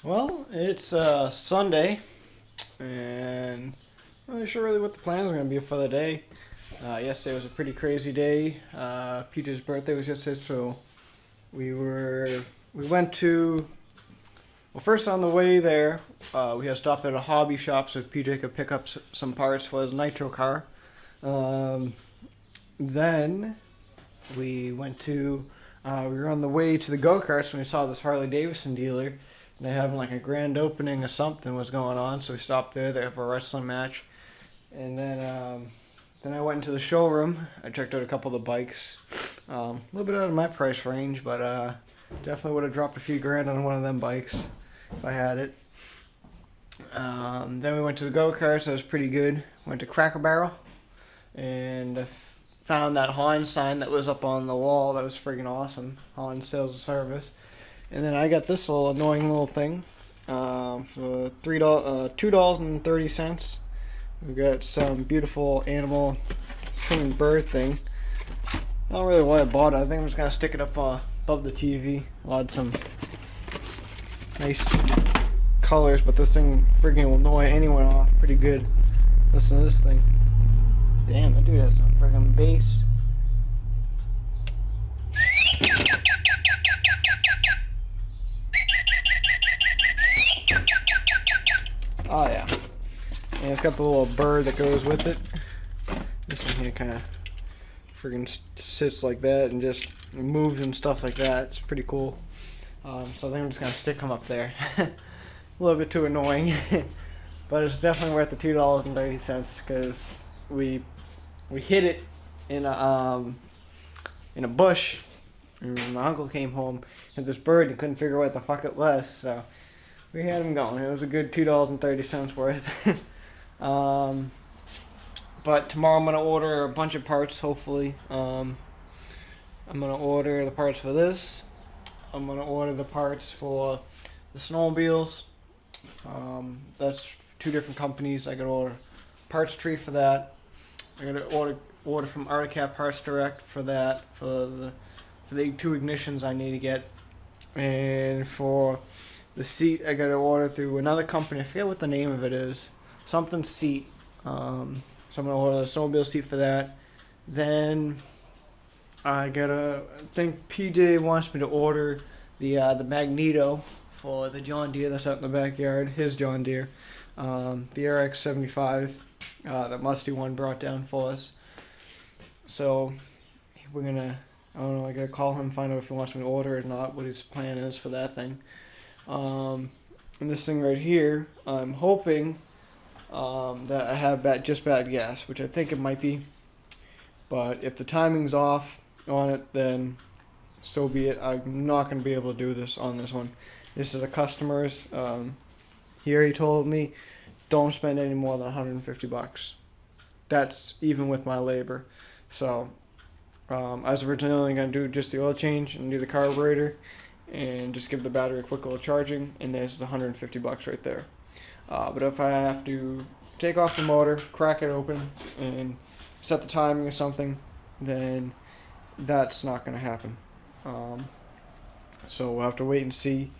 Well, it's Sunday, and I'm not really sure really what the plans are going to be for the day. Yesterday was a pretty crazy day. Peter's birthday was yesterday, so we were we went to well, first on the way there, we had stopped at a hobby shop so Peter could pick up some parts for his nitro car. Um, then we went to we were on the way to the go-karts when we saw this Harley Davidson dealer. They having like a grand opening or something was going on, so we stopped there. They have a wrestling match, and then I went into the showroom. I checked out a couple of the bikes. A little bit out of my price range, but definitely would have dropped a few grand on one of them bikes if I had it. Then we went to the go-karts. That was pretty good. Went to Cracker Barrel and found that Hahn sign that was up on the wall. That was friggin' awesome. Hahn Sales and Service. And then I got this little annoying little thing for $2.30. We got some beautiful animal singing bird thing. I don't really know why I bought it. I think I'm just gonna stick it up above the TV. I'll add some nice colors, but this thing freaking will annoy anyone off pretty good. Listen to this thing. Damn, that dude has a freaking bass. Oh yeah. And it's got the little bird that goes with it. This thing here kind of freaking sits like that and just moves and stuff like that. It's pretty cool. So I think I'm just gonna stick them up there. A little bit too annoying, but it's definitely worth the $2.30 because we hit it in a bush. And my uncle came home and this bird and couldn't figure out what the fuck it was. So we had him going. It was a good $2.30 worth. But tomorrow I'm gonna order a bunch of parts. Hopefully, I'm gonna order the parts for this. I'm gonna order the parts for the snowmobiles. That's two different companies. I gotta order parts tree for that. I gotta order from Articat Parts Direct for that for the two ignitions I need to get, and for the seat I gotta order through another company. I forget what the name of it is. Something seat. So I'm gonna order the snowmobile seat for that. Then I think PJ wants me to order the magneto for the John Deere that's out in the backyard. His John Deere, the RX-75 that Musty one brought down for us. So we're gonna. I don't know. I gotta call him, find out if he wants me to order it or not. What his plan is for that thing. And this thing right here, I'm hoping that I have just bad gas, which I think it might be. But if the timing's off on it, then so be it. I'm not going to be able to do this on this one. This is a customer's. He already told me, don't spend any more than 150 bucks. That's even with my labor. So I was originally going to do just the oil change and do the carburetor and just give the battery a quick little charging, and there's the 150 bucks right there. But if I have to take off the motor, crack it open, and set the timing or something, then that's not going to happen. So we'll have to wait and see,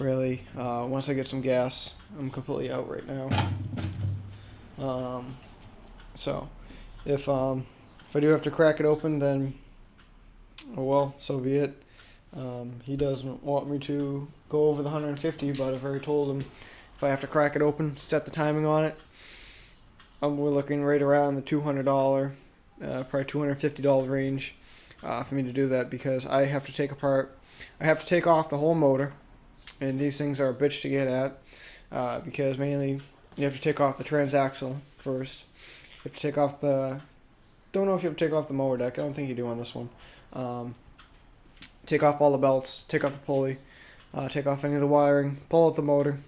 really. Once I get some gas, I'm completely out right now. So if I do have to crack it open, then oh well, so be it. He doesn't want me to go over the 150, but I've already told him if I have to crack it open, set the timing on it, we're looking right around the $200, probably $250 range for me to do that, because I have to take off the whole motor, and these things are a bitch to get at, because mainly you have to take off the transaxle first. You have to take off don't know if you have to take off the mower deck. I don't think you do on this one. Take off all the belts, take off the pulley, take off any of the wiring, pull out the motor,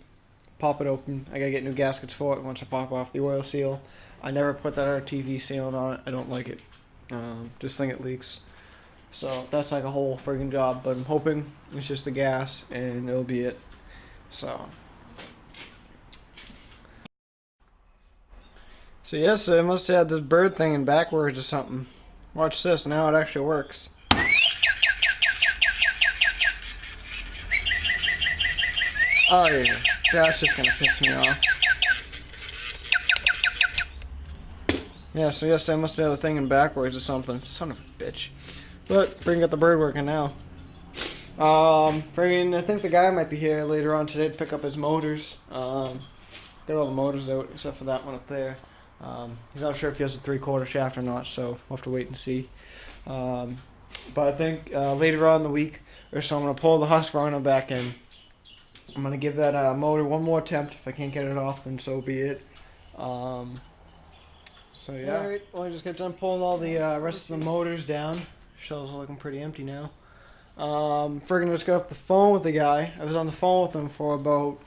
pop it open. I gotta get new gaskets for it once I pop off the oil seal. I never put that RTV sealant on it. I don't like it. Just think it leaks. So that's like a whole friggin' job, but I'm hoping it's just the gas and it'll be it. So yes, I must have had this bird thing in backwards or something. Watch this, now it actually works. Oh yeah, that's just gonna piss me off. Yeah, so yes, I must have the thing in backwards or something. Son of a bitch. But freaking got the bird working now. Friggin', I think the guy might be here later on today to pick up his motors. Got all the motors out except for that one up there. He's not sure if he has a 3/4 shaft or not, so we'll have to wait and see. But I think later on in the week or so, I'm gonna pull the Husqvarna back in. I'm gonna give that motor one more attempt. If I can't get it off, then so be it. So yeah. Alright, well I just got done pulling all the rest of the motors down. Shelves are looking pretty empty now. Friggin' just got off the phone with the guy. I was on the phone with him for about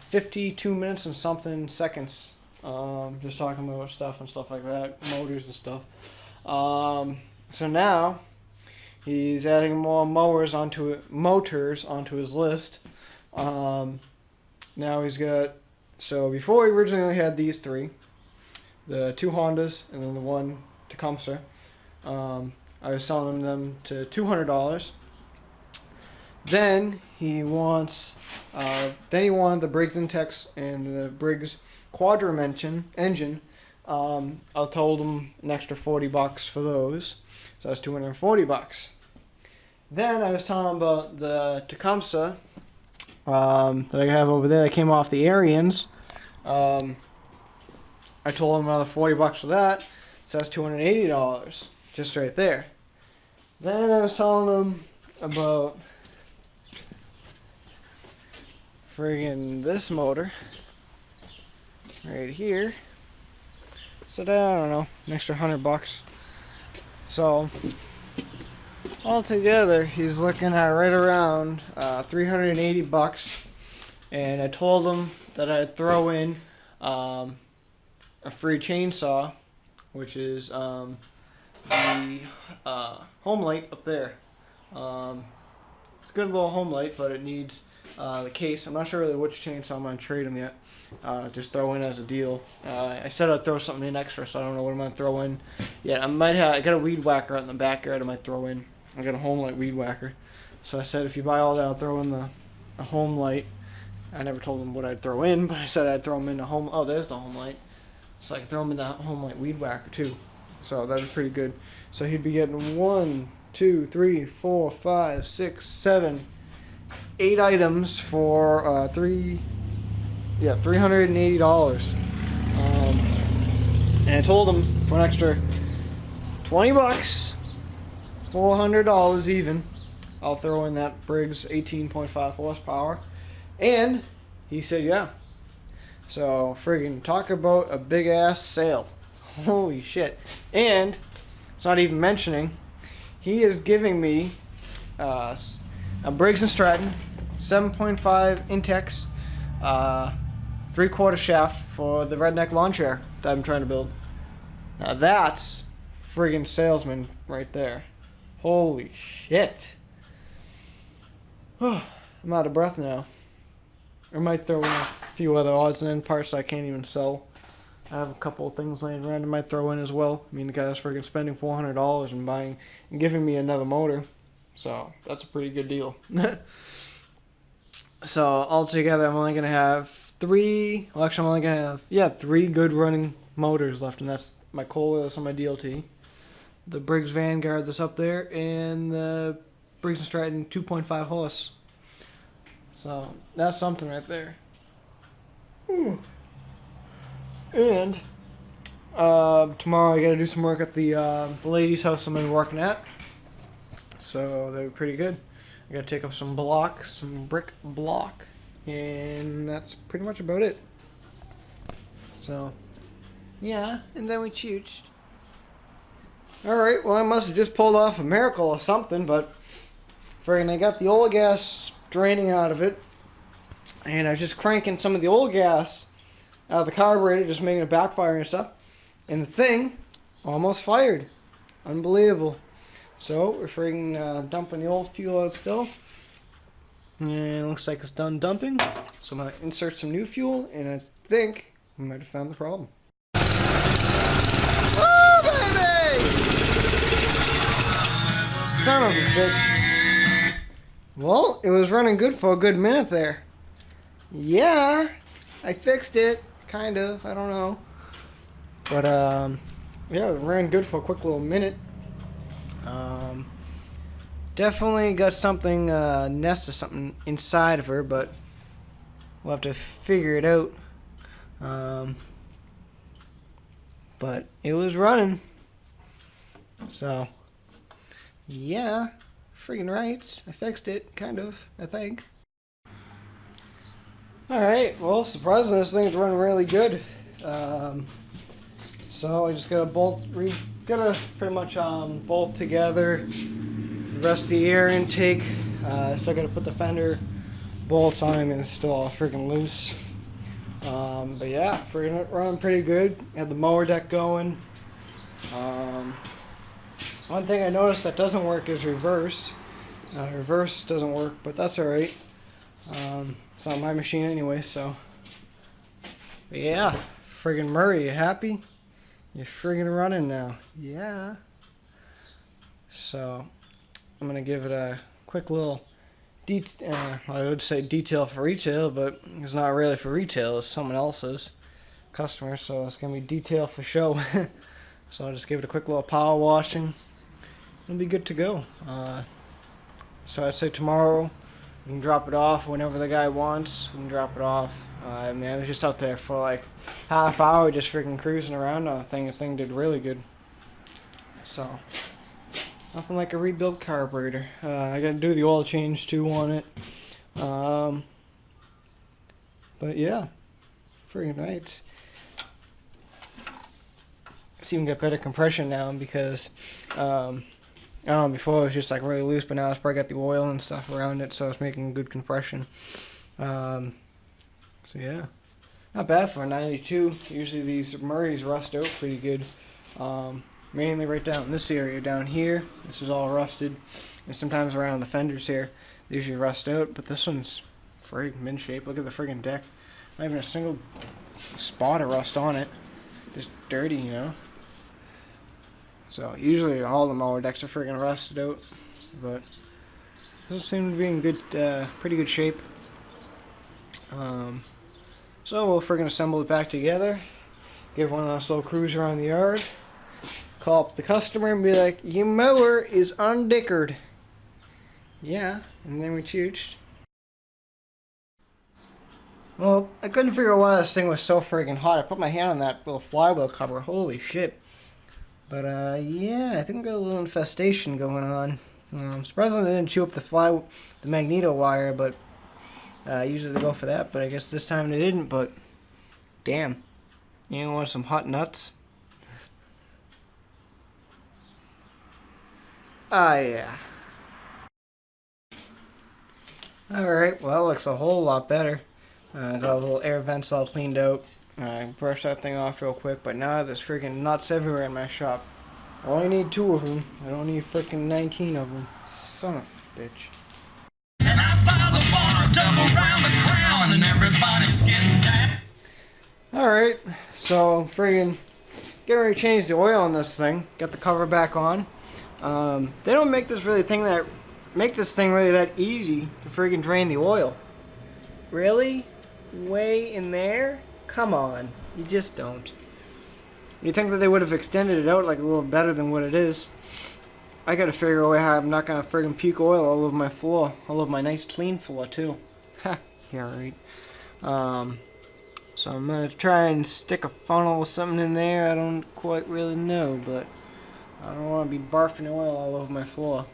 52 minutes and something seconds. Just talking about stuff and stuff like that, motors and stuff. So now he's adding more motors onto his list. Now he's got, so before he originally had these three, the 2 Hondas and then the 1 Tecumseh. I was selling them to $200. Then he wanted the Briggs Intex and the Briggs Quadrum engine. I told him an extra $40 for those, so that's $240. Then I was telling him about the Tecumseh that I have over there that came off the Arians. I told him another $40 for that, so that's $280 just right there. Then I was telling him about friggin' this motor right here. So I don't know, an extra $100. So altogether, he's looking at right around $380. And I told him that I'd throw in a free chainsaw, which is the home light up there. It's a good little home light, but it needs the case. I'm not sure really which chainsaw I'm going to trade him yet. Just throw in as a deal. I said I'd throw something in extra, so I don't know what I'm going to throw in. Yeah, I got a weed whacker out in the backyard I might throw in. I got a home light weed whacker. So I said if you buy all that, I'll throw in the home light. I never told him what I'd throw in, but I said I'd throw him in the home. Oh, there's the home light. So I can throw him in the home light weed whacker too. So that was pretty good. So he'd be getting 1, 2, 3, 4, 5, 6, 7, 8 items for $380. And I told him for an extra $20, $400 even, I'll throw in that Briggs 18.5 horsepower. And he said yeah. So friggin' talk about a big ass sale. Holy shit. And it's not even mentioning, he is giving me a Briggs & Stratton 7.5 Intex 3/4 shaft for the redneck lawn chair that I'm trying to build. Now that's friggin' salesman right there. Holy shit. I'm out of breath now. I might throw in a few other odds and end parts I can't even sell. I have a couple of things laying around I might throw in as well. I mean, the guy's freaking spending $400 and buying and giving me another motor. So, that's a pretty good deal. So, altogether, I'm only going to have 3 good running motors left. And that's my Kohler, that's on my DLT. The Briggs Vanguard that's up there. And the Briggs & Stratton 2.5 horse. So, that's something right there. And tomorrow I gotta do some work at the lady's house I'm gonna be working at. So they're pretty good. I gotta take up some brick block, and that's pretty much about it. So yeah, and then we chooched. Alright, well I must have just pulled off a miracle or something, but friggin' I got the oil gas draining out of it, and I was just cranking some of the oil gas out of the carburetor, just making it backfire and stuff, and the thing almost fired. Unbelievable. So we're friggin' dumping the old fuel out still, and it looks like it's done dumping. So I'm gonna insert some new fuel, and I think we might have found the problem. Oh baby! Son of a bitch. Well, it was running good for a good minute there. yeah, I fixed it, kind of. I don't know, but yeah, it ran good for a quick little minute. Um, Definitely got something nest or something inside of her, but we'll have to figure it out. Um, but it was running, so yeah, friggin' rights. I fixed it, kind of. I think. Alright, well, surprisingly, this thing's running really good. So I just gotta gotta pretty much bolt together the rest of the air intake. Still gotta put the fender bolts on them and it's still all freaking loose. But yeah, running pretty good. Had the mower deck going. One thing I noticed that doesn't work is reverse. Reverse doesn't work, but that's alright. It's not my machine anyway, so. But yeah, friggin' Murray, you happy? You're friggin' running now. Yeah. So, I'm gonna give it a quick little I would say detail for retail, but it's not really for retail, it's someone else's customer, so it's gonna be detail for show. So I'll just give it a quick little power washing. It'll be good to go. So I'd say tomorrow we can drop it off whenever the guy wants. We can drop it off. I mean, I was just out there for like half hour just freaking cruising around on the thing. The thing did really good. So, nothing like a rebuilt carburetor. I gotta do the oil change too on it. But yeah, freaking right. It's even got better compression now because, I don't know, before it was just like really loose, but now it's probably got the oil and stuff around it, so it's making good compression. So yeah, not bad for a 92. Usually these Murrays rust out pretty good. Mainly right down in this area down here. This is all rusted, and sometimes around the fenders here, they usually rust out. But this one's friggin' mint shape. Look at the friggin' deck. Not even a single spot of rust on it. Just dirty, you know. So usually all the mower decks are friggin' rusted out, but this seems to be in good, pretty good shape. So we'll friggin' assemble it back together, give one last little cruise around the yard, call up the customer and be like, your mower is undickered. Yeah, and then we chooched. Well, I couldn't figure out why this thing was so friggin' hot. I put my hand on that little flywheel cover. Holy shit. But yeah, I think we got a little infestation going on. Surprisingly, they didn't chew up the magneto wire, but usually they go for that. But I guess this time they didn't. But damn, you want some hot nuts? Ah, yeah. All right, well, it looks a whole lot better. Got a little air vents all cleaned out. I brushed that thing off real quick, but now there's freaking nuts everywhere in my shop. I only need 2 of them. I don't need freaking 19 of them. Son of a bitch. And I buy the bar, double round the crown, and everybody's getting down. Alright, so friggin' getting ready to change the oil on this thing. Got the cover back on. They don't make this thing really that easy to friggin' drain the oil. Really? Way in there? Come on. You just don't. You'd think that they would have extended it out like a little better than what it is. I gotta figure a way how I'm not gonna friggin' puke oil all over my floor. All over my nice clean floor too. Ha, yeah, right. So I'm gonna try and stick a funnel or something in there. I don't quite really know, but I don't want to be barfing oil all over my floor.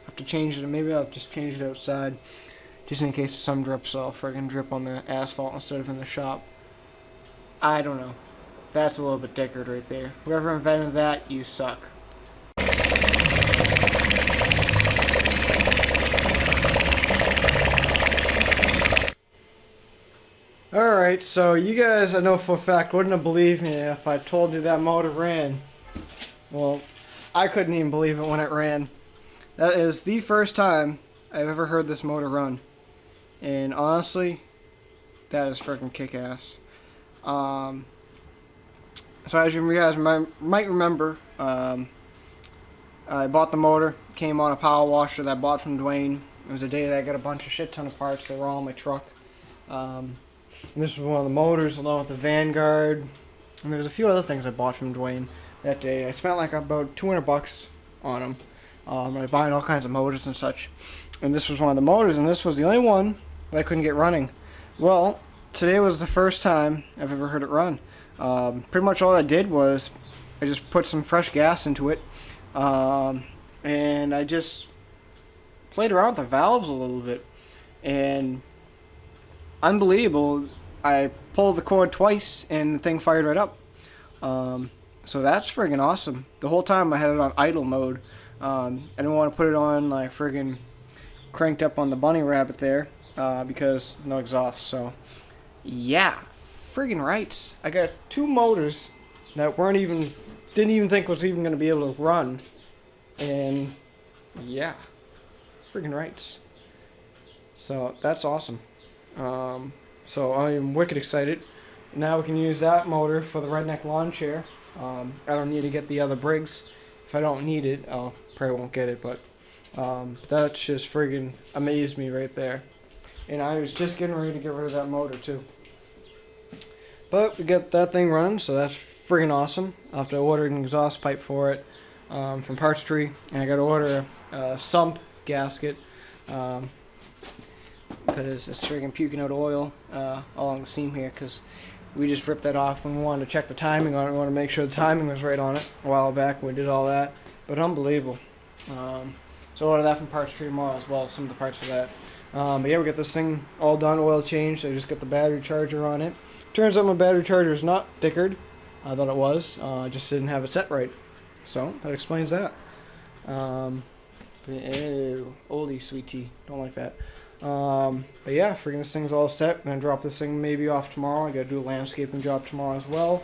I have to change it. Maybe I'll just change it outside, just in case some drips. So I'll friggin' drip on the asphalt instead of in the shop. I don't know. That's a little bit dickered right there. Whoever invented that, you suck. Alright, so you guys, I know for a fact, wouldn't have believed me if I told you that motor ran. Well, I couldn't even believe it when it ran. That is the first time I've ever heard this motor run. And honestly, that is freaking kick-ass. So as you guys might remember, I bought the motor, came on a power washer that I bought from Dwayne. It was a day that I got a bunch of shit ton of parts. They were all in my truck. And this was one of the motors along with the Vanguard. And there's a few other things I bought from Dwayne that day. I spent like about 200 bucks on them. I buying all kinds of motors and such. And this was one of the motors, and this was the only one that I couldn't get running. Well, today was the first time I've ever heard it run. Pretty much all I did was I just put some fresh gas into it, and I just played around with the valves a little bit, and unbelievable, I pulled the cord twice and the thing fired right up. So that's friggin' awesome. The whole time I had it on idle mode. I didn't want to put it on like friggin' cranked up on the bunny rabbit there, because no exhaust. So yeah, friggin' rights. I got 2 motors that didn't even think was even gonna be able to run, and yeah, friggin' rights. So that's awesome. So I am wicked excited. Now we can use that motor for the redneck lawn chair. I don't need to get the other Briggs. If I don't need it, I'll probably won't get it, but that's just friggin' amazed me right there. And I was just getting ready to get rid of that motor too. But we got that thing running, so that's friggin' awesome. I have to order an exhaust pipe for it from Parts Tree, and I got to order a sump gasket because it's friggin' puking out oil along the seam here, because we just ripped that off when we wanted to check the timing on it. We wanted to make sure the timing was right on it a while back when we did all that. But unbelievable. So order that from Parts Tree tomorrow as well, some of the parts for that. But yeah, we got this thing all done, oil changed. I just got the battery charger on it. Turns out my battery charger is not dickered. I thought it was. I just didn't have it set right. So that explains that. Ew, oldie sweet tea. Don't like that. But yeah, freaking this thing's all set. I'm gonna drop this thing maybe off tomorrow. I gotta do a landscaping job tomorrow as well.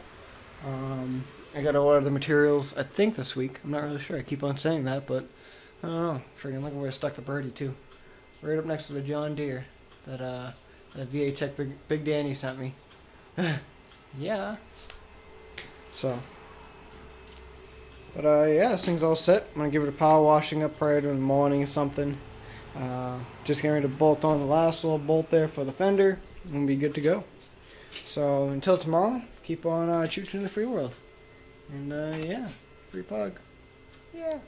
I gotta order the materials, I think, this week. I'm not really sure. I keep on saying that, but I don't know. Freaking look where I stuck the birdie too. Right up next to the John Deere that VA Tech Big Danny sent me. Yeah. So. But yeah, this thing's all set. I'm gonna give it a power washing up prior to the morning or something. Just getting ready to bolt on the last little bolt there for the fender, and be good to go. So until tomorrow, keep on chooching in the free world. And yeah, free Pug. Yeah.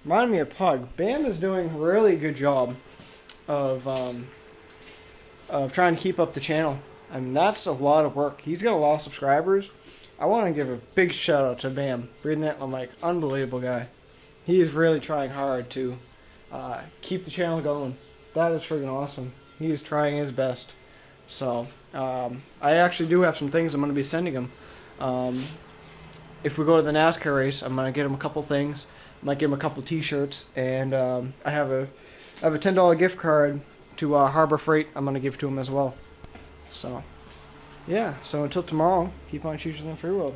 Remind me of Pug. Bam is doing a really good job of trying to keep up the channel. I mean, that's a lot of work. He's got a lot of subscribers. I want to give a big shout out to Bam. Reading that, I'm like, unbelievable guy. He is really trying hard to keep the channel going. That is friggin' awesome. He is trying his best. So, I actually do have some things I'm going to be sending him. If we go to the NASCAR race, I'm going to get him a couple things. I might give him a couple t-shirts. And I have a $10 gift card to Harbor Freight I'm going to give to him as well. So, yeah. So until tomorrow, keep on shooting in the free world.